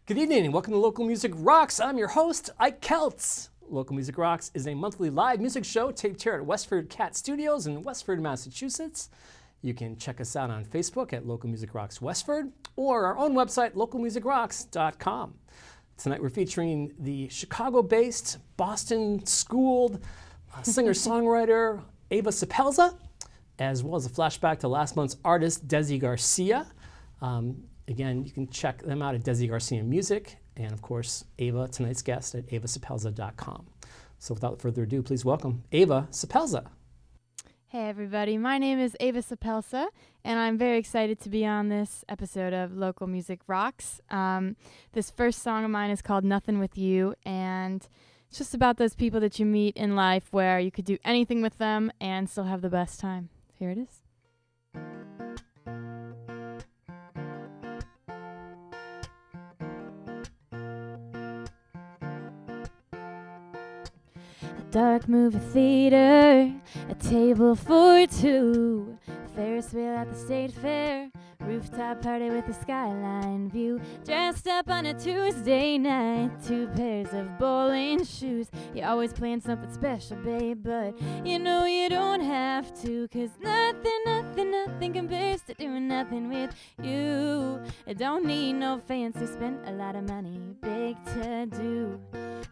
Good evening and welcome to Local Music Rocks. I'm your host, Ike Keltz. Local Music Rocks is a monthly live music show taped here at Westford Cat Studios in Westford, Massachusetts. You can check us out on Facebook at Local Music Rocks Westford or our own website, localmusicrocks.com. Tonight we're featuring the Chicago-based, Boston-schooled singer-songwriter Ava Suppelsa, as well as a flashback to last month's artist, Desi Garcia. Again, you can check them out at Desi Garcia Music, and of course, Ava, tonight's guest, at avasuppelsa.com. So without further ado, please welcome Ava Suppelsa. Hey everybody, my name is Ava Suppelsa, and I'm very excited to be on this episode of Local Music Rocks. This first song of mine is called Nothing With You, and it's just about those people that you meet in life where you could do anything with them and still have the best time. Here it is. Dark movie theater, a table for two, Ferris wheel at the state fair, rooftop party with a skyline view, dressed up on a Tuesday night, 2 pairs of bowling shoes. You always plan something special, babe, but you know you don't have to, 'cause nothing compares to doing nothing with you. I don't need no fancy, spend a lot of money, big to do.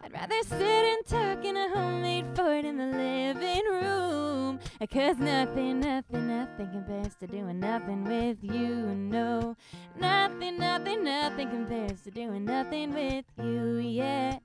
I'd rather sit and talk in a homemade fort in the living room, 'cause nothing compares to doing nothing with you. No, nothing compares to doing nothing with you, yeah.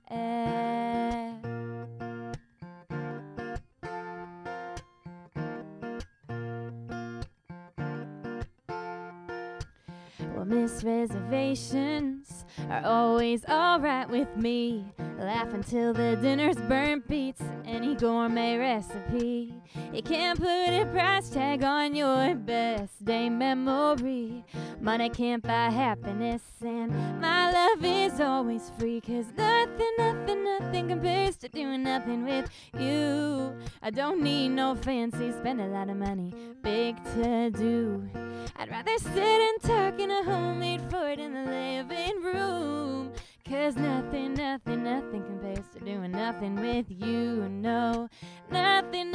Well, missed reservations are always alright with me. Laugh until the dinner's burnt beats any gourmet recipe. You can't put a price tag on your best day memory. Money can't buy happiness, and my love is always free, 'cause nothing compares to doing nothing with you. I don't need no fancy, spend a lot of money, big to do. I'd rather sit and talk in a homemade fort in the living room, 'cause nothing compares to doing nothing with you. No, nothing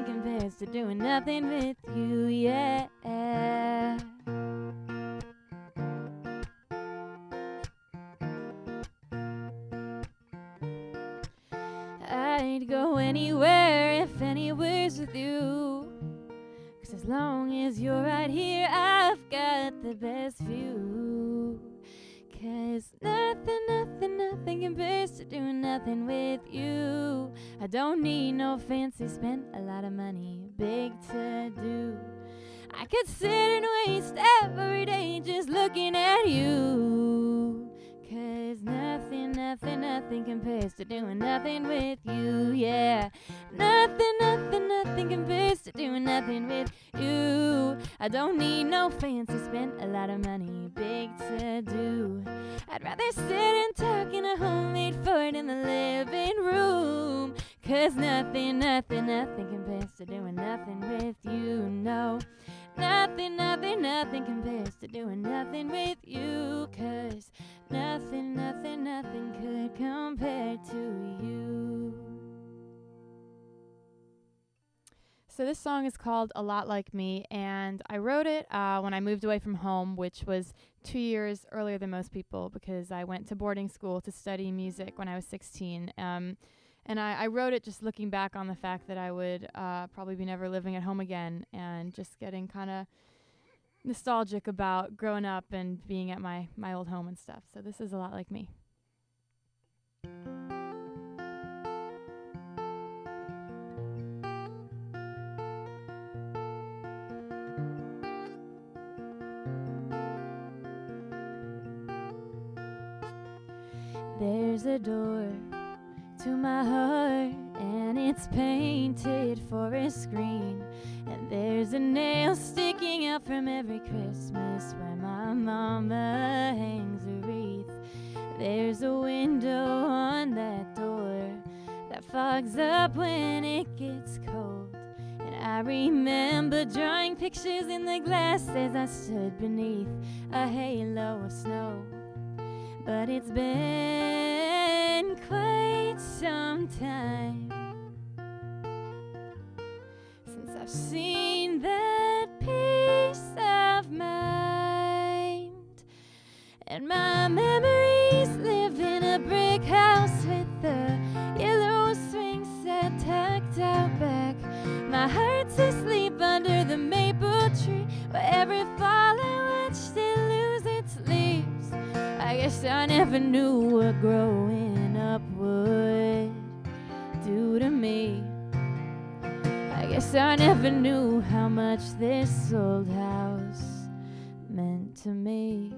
compares to doing nothing with you, yeah. I'd go anywhere if anywhere's with you, 'cause as long as you're right here, I've got the best view. 'Cause nothing compares to doing nothing with you. I don't need no fancy, spend a lot of money, big to do. I could sit and waste every day just looking at you, 'cause nothing compares to doing nothing with you, yeah. Nothing compares to doing nothing with you. I don't need no fancy, spend a lot of money, big to do. I'd rather sit and talk in a homemade fort in the living room, 'cause nothing compares to doing nothing with you. No, nothing compares to doing nothing with you, 'cause nothing could compare to you. So this song is called A Lot Like Me, and I wrote it when I moved away from home, which was 2 years earlier than most people, because I went to boarding school to study music when I was 16. And I wrote it just looking back on the fact that I would probably be never living at home again, and just getting kind of nostalgic about growing up and being at my old home and stuff. So this is A Lot Like Me. There's a door to my heart, and it's painted for a screen, and there's a nail sticking out from every Christmas where my mama hangs a wreath. There's a window on that door that fogs up when it gets cold, and I remember drawing pictures in the glass as I stood beneath a halo of snow. but it's been quite some time since I've seen that peace of mind. And my memories live in a brick house with the yellow swing set tucked out back. My heart's asleep under the maple tree, where every fall I watched it lose its leaves. I guess I never knew what growing up would do to me. I guess I never knew how much this old house meant to me.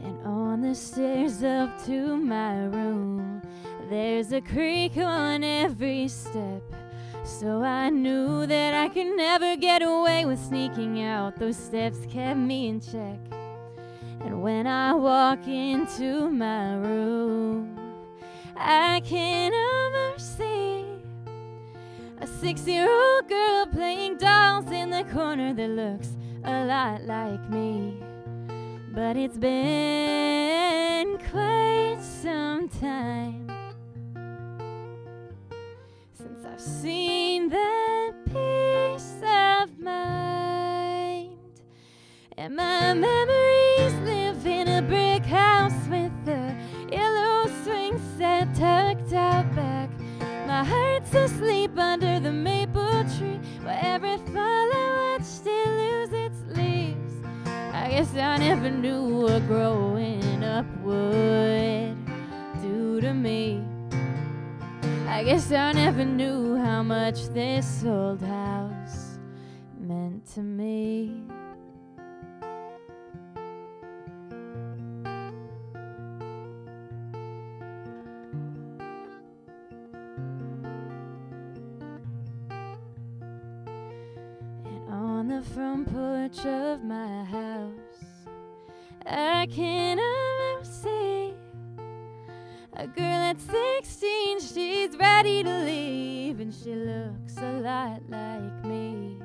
And on the stairs up to my room, there's a creak on every step. So I knew that I could never get away with sneaking out. Those steps kept me in check. And when I walk into my room, I can almost see a 6-year-old girl playing dolls in the corner that looks a lot like me. But it's been quite some time since I've seen that peace of mind. And my memories live in a brick house with the yellow swing set tucked out back. My heart's asleep under the maple tree, where every fall I watched it lose its leaves. I guess I never knew what growing up would do to me. I guess I never knew how much this old house meant to me. And on the front porch of my house, I can almost see a girl at 16, she's ready to leave, and she looks a lot like me.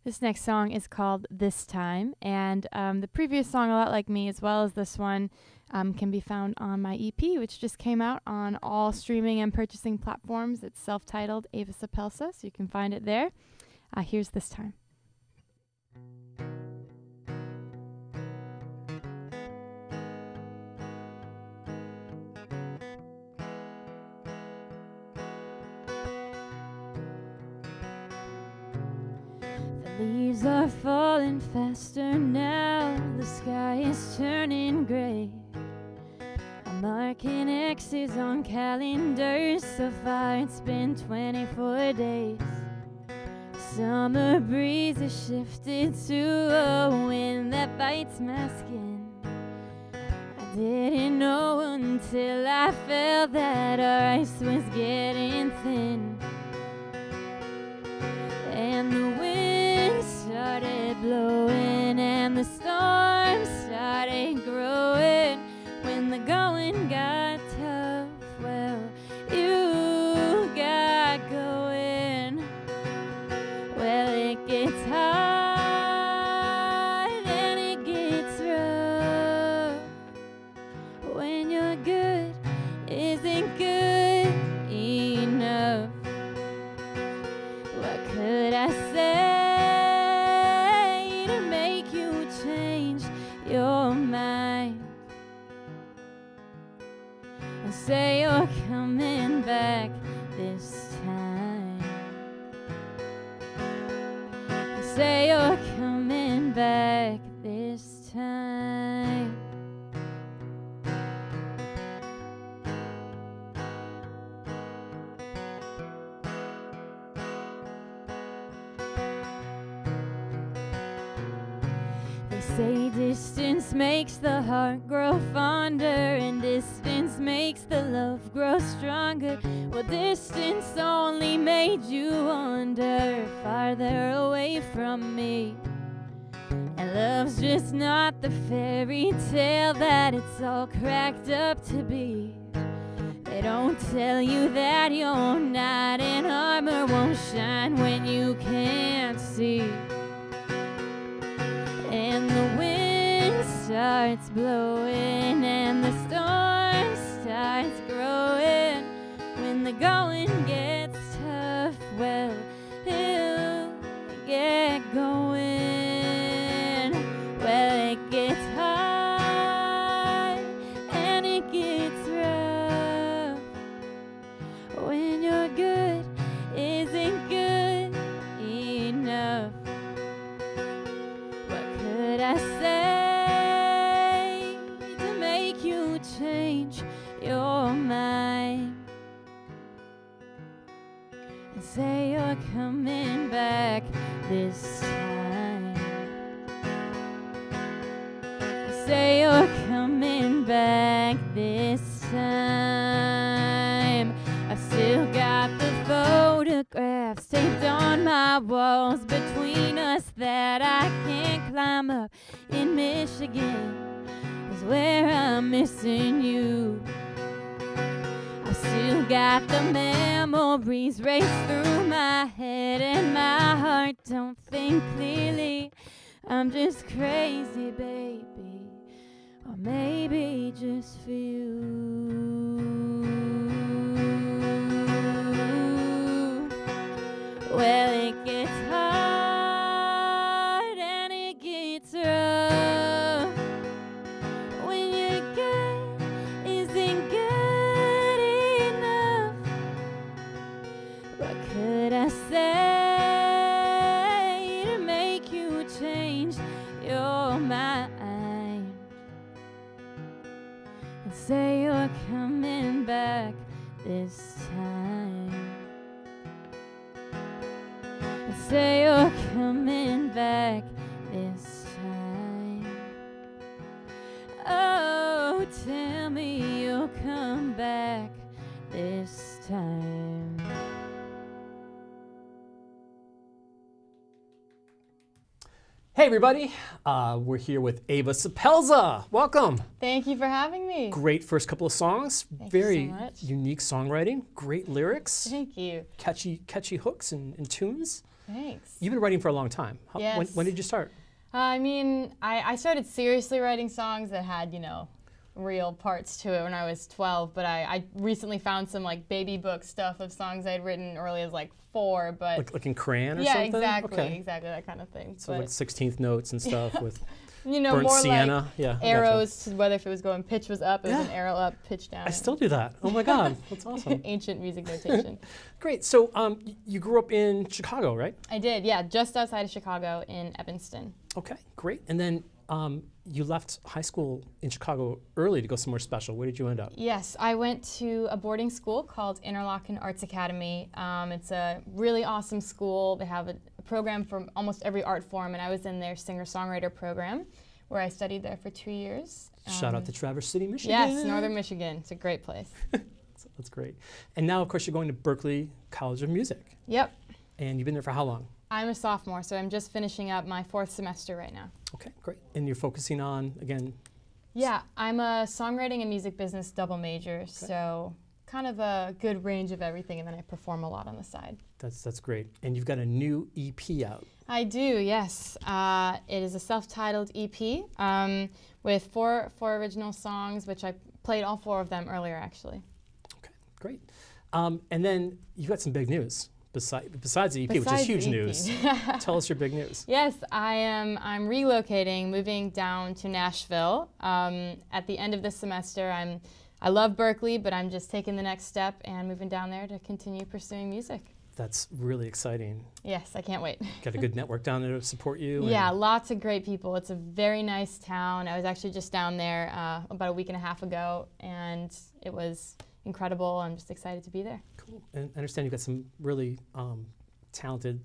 This next song is called This Time, and the previous song, A Lot Like Me, as well as this one, can be found on my EP, which just came out on all streaming and purchasing platforms. It's self-titled Ava Suppelsa, so you can find it there. Here's This Time. The leaves are falling faster now, the sky is turning gray. I'm marking X's on calendars, so far it's been 24 days. Summer breeze has shifted to a wind that bites my skin. I didn't know until I felt that our ice was getting thin. And the wind started blowing and the storm started growing. When the going got tough, well, you got going. Well, it gets hard and it gets rough when your good isn't good enough. What could I say to make you change your mind and say you're coming back this time? Say you're coming back this time. They say distance makes the heart grow fonder, and distance makes the love grow stronger. Well, distance only made you wander farther away from me. And love's just not the fairy tale that it's all cracked up to be. They don't tell you that your knight in armor won't shine when you can't see. And the wind starts blowing and the storm starts growing. When the going gets tough, well, he'll get going. Well, it gets hard and it gets rough. When your good isn't good enough. What could I say to make you change your mind? And say you're coming back this time. Say you're coming back this time. I've still got the photographs taped on my walls between us that I can't climb up. In Michigan is where I'm missing you. I've still got the memories race through my head and my heart don't think clearly. I'm just crazy, baby, or maybe just for you. Well, it gets hard and it gets rough when your good isn't good enough. What could I say to make you change your mind? And say you're coming back this time. And say you're coming back this time. Oh, tell me you'll come back this time. Hey everybody, we're here with Ava Suppelsa. Welcome. Thank you for having me. Great first couple of songs. Thank Very you so much. unique songwriting, great lyrics, Thank you. catchy hooks and tunes. Thanks. You've been writing for a long time. Yes. When did you start? I started seriously writing songs that had, real parts to it when I was 12, but I recently found some like baby book stuff of songs I'd written early as like 4, but Like in crayon or yeah, something? exactly, that kind of thing. So but, like 16th notes and stuff with burnt more sienna. like Yeah, I gotcha. arrows, whether if it was going pitch was up, it was Yeah. an arrow up, pitch down. I still do that. Oh my God, that's awesome. Ancient music notation. Great. So you grew up in Chicago, right? I did, yeah, just outside of Chicago in Evanston. Okay, great. And then you left high school in Chicago early to go somewhere special. Where did you end up? Yes, I went to a boarding school called Interlochen Arts Academy. It's a really awesome school. They have a program for almost every art form, and I was in their singer-songwriter program, where I studied there for 2 years. Shout out to Traverse City, Michigan. Yes, Northern Michigan. It's a great place. That's great. And now, of course, you're going to Berkley College of Music. Yep. And you've been there for how long? I'm a sophomore, so I'm just finishing up my 4th semester right now. Okay, great. And you're focusing on, again? Yeah, I'm a songwriting and music business double major, so kind of a good range of everything, and then I perform a lot on the side. That's great. And you've got a new EP out. I do, yes. It is a self-titled EP with four original songs, which I played all 4 of them earlier, actually. Okay, great. And then you've got some big news besides the EP, which is huge news. Tell us your big news. Yes, I'm relocating, moving down to Nashville at the end of this semester. I love Berkeley, but I'm just taking the next step and moving down there to continue pursuing music. That's really exciting. Yes, I can't wait. Got a good network down there to support you. Yeah, lots of great people. It's a very nice town. I was actually just down there about a week and a half ago, and it was incredible. I'm just excited to be there. Cool. And I understand you've got some really talented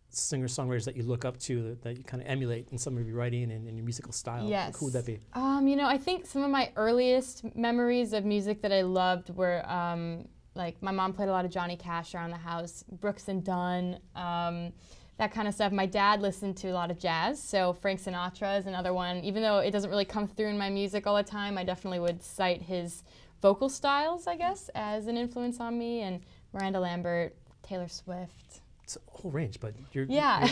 singer-songwriters that you look up to, that you kind of emulate in some of your writing and in your musical style. Yes. Who would that be? I think some of my earliest memories of music that I loved were like my mom played a lot of Johnny Cash around the house, Brooks and Dunn, that kind of stuff. My dad listened to a lot of jazz, so Frank Sinatra is another one. Even though it doesn't really come through in my music all the time, I definitely would cite his vocal styles, I guess, as an influence on me, and Miranda Lambert, Taylor Swift. It's a whole range, but you Yeah.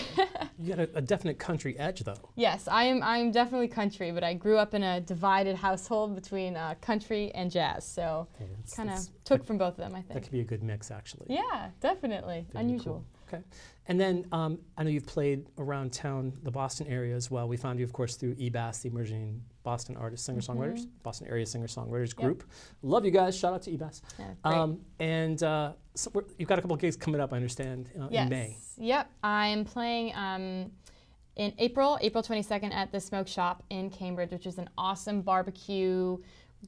got a definite country edge, though. Yes, I'm definitely country, but I grew up in a divided household between country and jazz, so kind of took from both of them, I think. That could be a good mix, actually. Yeah, definitely. Very Unusual. cool. Okay. And then I know you've played around town, the Boston area as well. We found you, of course, through EBAS, the Emerging Boston Artists, Singer-Songwriters, Boston Area Singer-Songwriters Group. Love you guys. Shout out to EBAS. Yeah, and so you've got a couple of gigs coming up, I understand, in May. Yep. I'm playing in April 22nd at the Smoke Shop in Cambridge, which is an awesome barbecue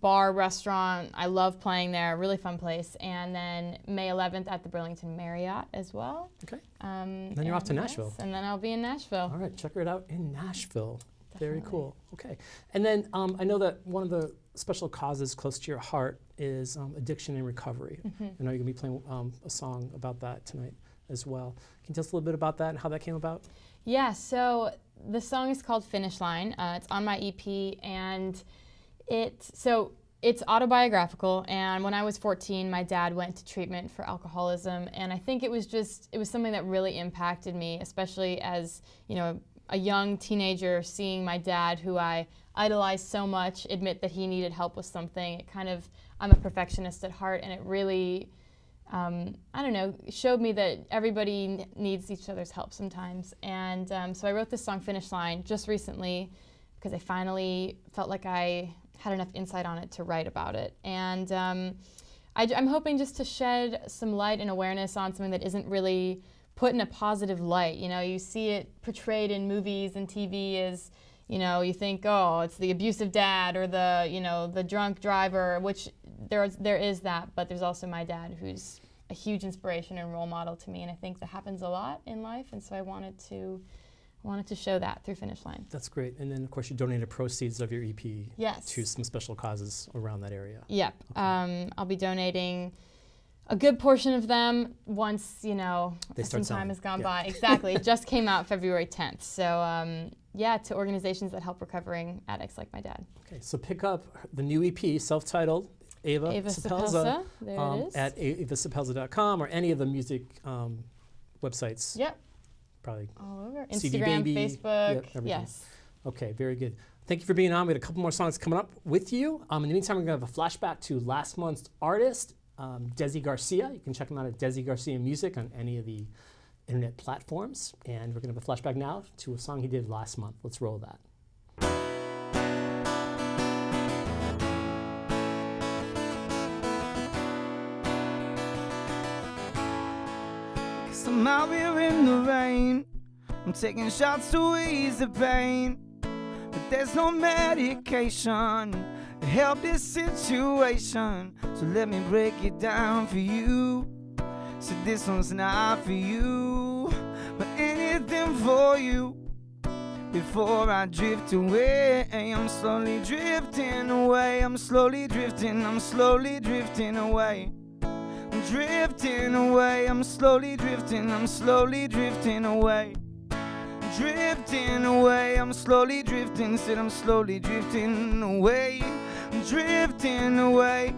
bar restaurant. I love playing there, really fun place. And then May 11th at the Burlington Marriott as well. Okay. Then you're off to Nashville. Yes, and then I'll be in Nashville. All right, check it out in Nashville. Definitely. Very cool. Okay. And then I know that one of the special causes close to your heart is addiction and recovery. I know you're going to be playing a song about that tonight as well. Can you tell us a little bit about that and how that came about? Yeah, so the song is called Finish Line. It's on my EP, and it's autobiographical. And when I was 14, my dad went to treatment for alcoholism, and I think it was something that really impacted me, especially as, you know, a young teenager, seeing my dad, who I idolized so much, admit that he needed help with something. It kind of, I'm a perfectionist at heart, and it really, I don't know, showed me that everybody needs each other's help sometimes. And so I wrote this song, Finish Line, just recently, because I finally felt like I had enough insight on it to write about it. And I'm hoping just to shed some light and awareness on something that isn't really put in a positive light. You know, you see it portrayed in movies and TV as, you know, you think, oh, it's the abusive dad or the, you know, the drunk driver, which there is that, but there's also my dad, who's a huge inspiration and role model to me, and I think that happens a lot in life, and so I wanted to show that through Finish Line. That's great. And then, of course, you donated proceeds of your EP to some special causes around that area. Yep. Okay. I'll be donating a good portion of them once, you know, some time has gone by. Exactly. It just came out February 10th. So, yeah, to organizations that help recovering addicts like my dad. Okay, so pick up the new EP, self-titled, Ava Suppelsa. There it is. At avasuppelsa.com or any of the music websites. Yep. Probably all over. CD Instagram, Baby, Facebook. everything. Yes. Okay, very good. Thank you for being on. We had a couple more songs coming up with you. In the meantime, we're going to have a flashback to last month's artist, Desi Garcia. You can check him out at Desi Garcia Music on any of the internet platforms. And we're going to have a flashback now to a song he did last month. Let's roll that. I'm out here in the rain, I'm taking shots to ease the pain, but there's no medication to help this situation. So let me break it down for you. So this one's not for you, but anything for you. Before I drift away, I'm slowly drifting away. I'm slowly drifting, I'm slowly drifting away. I'm drifting away, I'm slowly drifting, I'm slowly drifting away. I'm drifting away, I'm slowly drifting, said I'm slowly drifting away. I'm drifting away.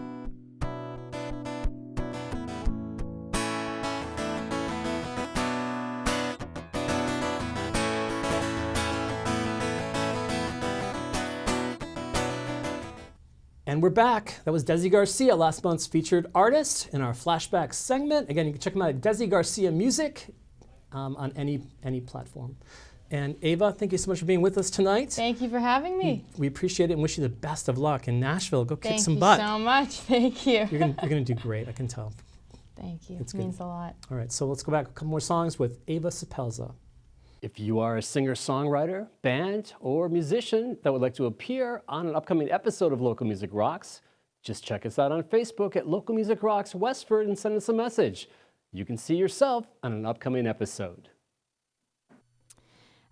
And we're back. That was Desi Garcia, last month's featured artist in our flashback segment. Again, you can check him out at Desi Garcia Music on any platform. And Ava, thank you so much for being with us tonight. Thank you for having me. We appreciate it and wish you the best of luck in Nashville. Go kick some butt. butt. Thank you so much. Thank you. You're gonna do great, I can tell. Thank you. It's it means a lot. All right, so let's go back a couple more songs with Ava Suppelsa. If you are a singer-songwriter, band, or musician that would like to appear on an upcoming episode of Local Music Rocks, just check us out on Facebook at Local Music Rocks Westford and send us a message. You can see yourself on an upcoming episode.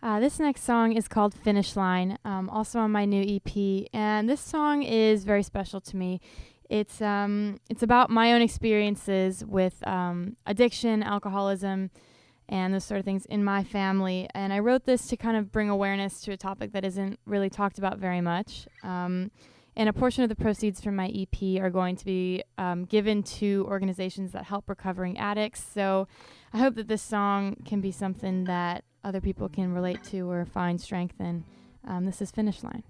This next song is called Finish Line, also on my new EP, and this song is very special to me. It's about my own experiences with addiction, alcoholism, and those sort of things in my family. And I wrote this to kind of bring awareness to a topic that isn't really talked about very much. And a portion of the proceeds from my EP are going to be given to organizations that help recovering addicts. So I hope that this song can be something that other people can relate to or find strength in. This is Finish Line.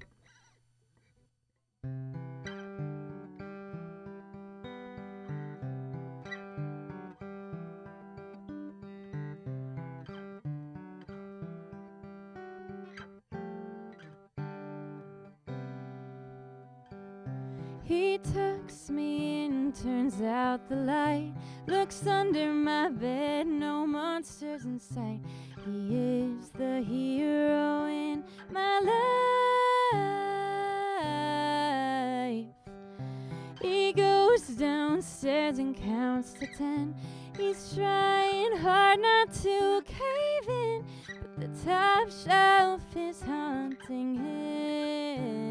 He tucks me in, turns out the light, looks under my bed, no monsters in sight. He is the hero in my life. He goes downstairs and counts to 10. He's trying hard not to cave in, but the top shelf is haunting him.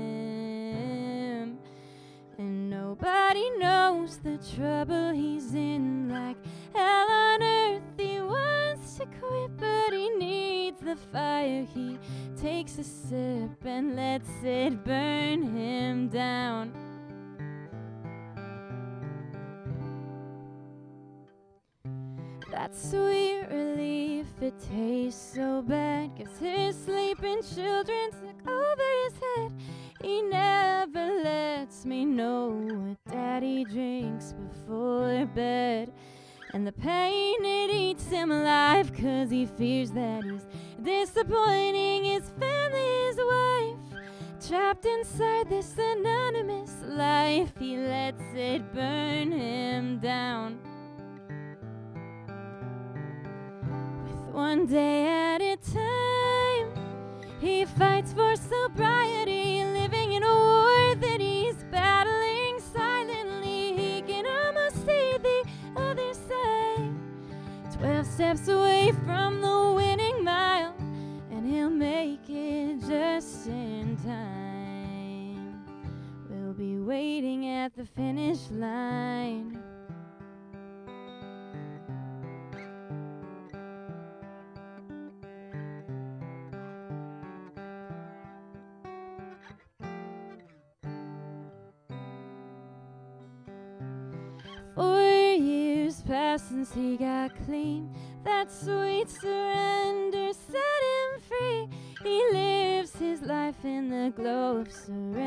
And nobody knows the trouble he's in. Like hell on earth, he wants to quit, but he needs the fire. He takes a sip and lets it burn him down. That sweet relief, it tastes so bad, 'cause his sleeping children took over his head. He never lets me know what daddy drinks before bed. And the pain, it eats him alive, 'cause he fears that he's disappointing his family, his wife. Trapped inside this anonymous life, he lets it burn him down. With one day at a time, he fights for sobriety, living in a war that he's battling silently. He can almost see the other side, 12 steps away from the winning mile, and he'll make it just in time. We'll be waiting at the finish line. Since he got clean, that sweet surrender set him free. He lives his life in the glow of serenity,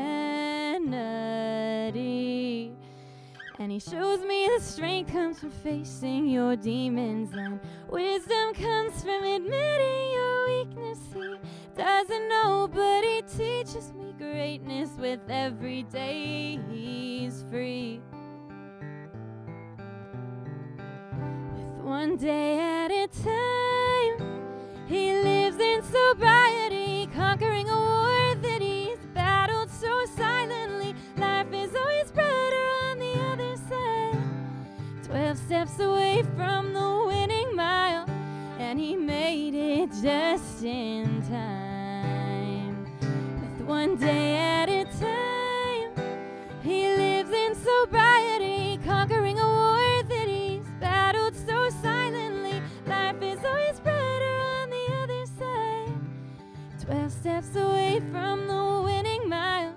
and he shows me that strength comes from facing your demons, and wisdom comes from admitting your weakness. He doesn't know, but he teaches me greatness with every day he's free. One day at a time, he lives in sobriety, conquering a war that he's battled so silently. Life is always brighter on the other side, 12 steps away from the winning mile, and he made it just in time. With one day at a time, he lives in sobriety, conquering a war that he's battled so silently. Life is always brighter on the other side, 12 steps away from the winning mile,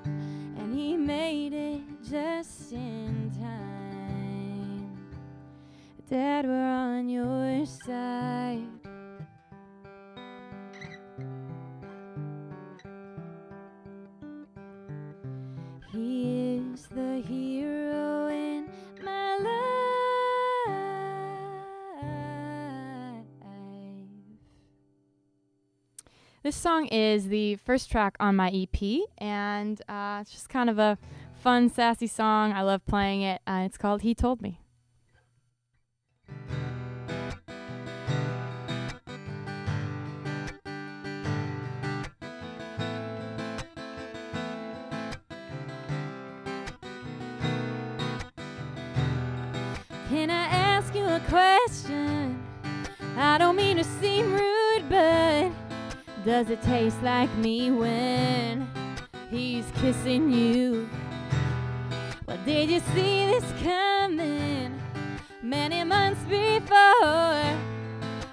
and he made it just in time. Dad, we're on your side. He is the hero in my life. This song is the first track on my EP, and it's just kind of a fun, sassy song. I love playing it. It's called He Told Me. Can I ask you a question? I don't mean to seem rude, but does it taste like me when he's kissing you? Well, did you see this coming many months before?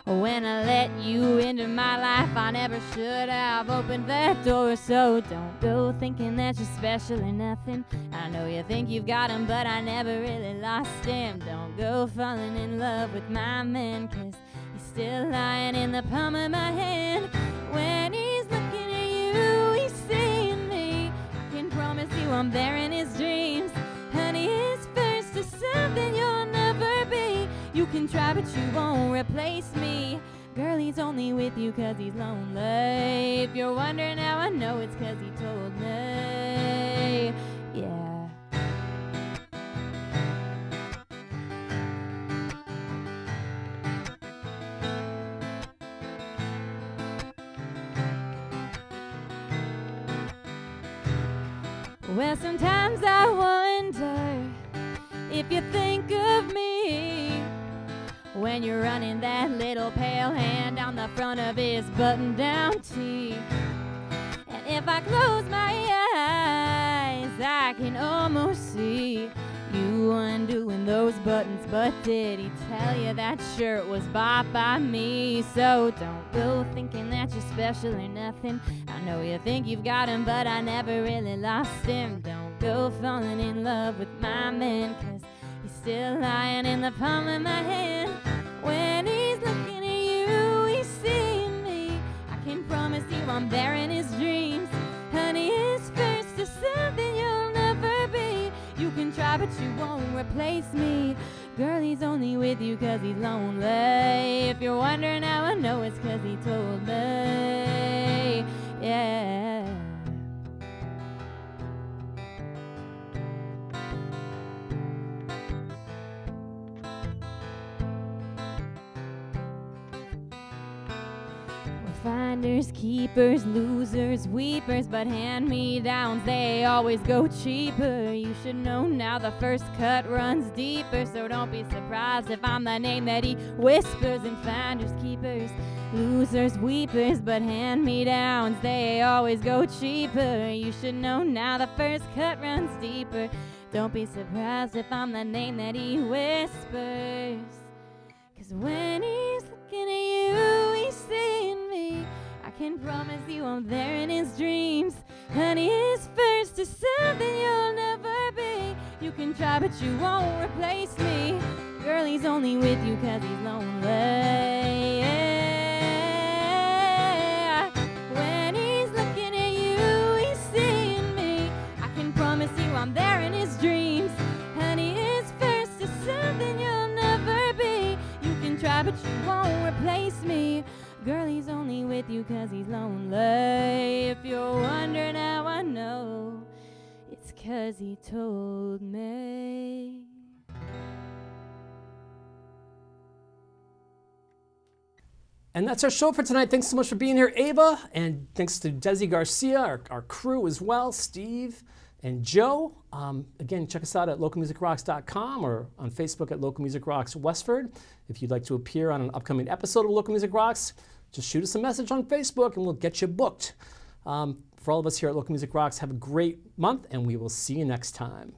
When I let you into my life, I never should have opened that door. So don't go thinking that you're special or nothing. I know you think you've got him, but I never really lost him. Don't go falling in love with my man, 'cause he's still lying in the palm of my hand. When he's looking at you, he's seeing me. I can promise you I'm there in his dreams. Honey, his first is something you'll never be. You can try, but you won't replace me. Girl, he's only with you 'cause he's lonely. If you're wondering how I know, it's 'cause he told me. Yeah. Well, sometimes I wonder if you think of me when you're running that little pale hand down the front of his button-down tee. And if I close my eyes, I can almost see you undoing those buttons. But did he tell you that shirt was bought by me? So don't go thinking that you're special or nothing. I know you think you've got him, but I never really lost him. Don't go falling in love with my man, 'cause he's still lying in the palm of my hand. When he's looking at you, he's seeing me. I can promise you I'm there in his dreams. Honey, his first is something you'll never be. You can try, but you won't replace me. Girl, he's only with you 'cause he's lonely. If you're wondering how I know, it's 'cause he told me. Yeah. Finders, keepers, losers, weepers, but hand-me-downs, they always go cheaper. You should know now the first cut runs deeper, so don't be surprised if I'm the name that he whispers. And finders, keepers, losers, weepers, but hand-me-downs, they always go cheaper. You should know now the first cut runs deeper. Don't be surprised if I'm the name that he whispers. 'Cause when he's looking at you, he's seeing me. I can promise you I'm there in his dreams. Honey, his first is something you'll never be. You can try, but you won't replace me. Girl, he's only with you 'cause he's lonely. Yeah. When he's looking at you, he's seeing me. I can promise you I'm there in his dreams. Honey, his first is something you'll never be. You can try, but you won't replace me. Girl, he's only with you 'cause he's lonely. If you're wondering how I know, it's 'cause he told me. And that's our show for tonight. Thanks so much for being here, Ava. And thanks to Desi Garcia, our crew as well, Steve and Joe. Again, check us out at localmusicrocks.com or on Facebook at Local Music Rocks Westford. If you'd like to appear on an upcoming episode of Local Music Rocks, just shoot us a message on Facebook and we'll get you booked. For all of us here at Local Music Rocks, have a great month and we will see you next time.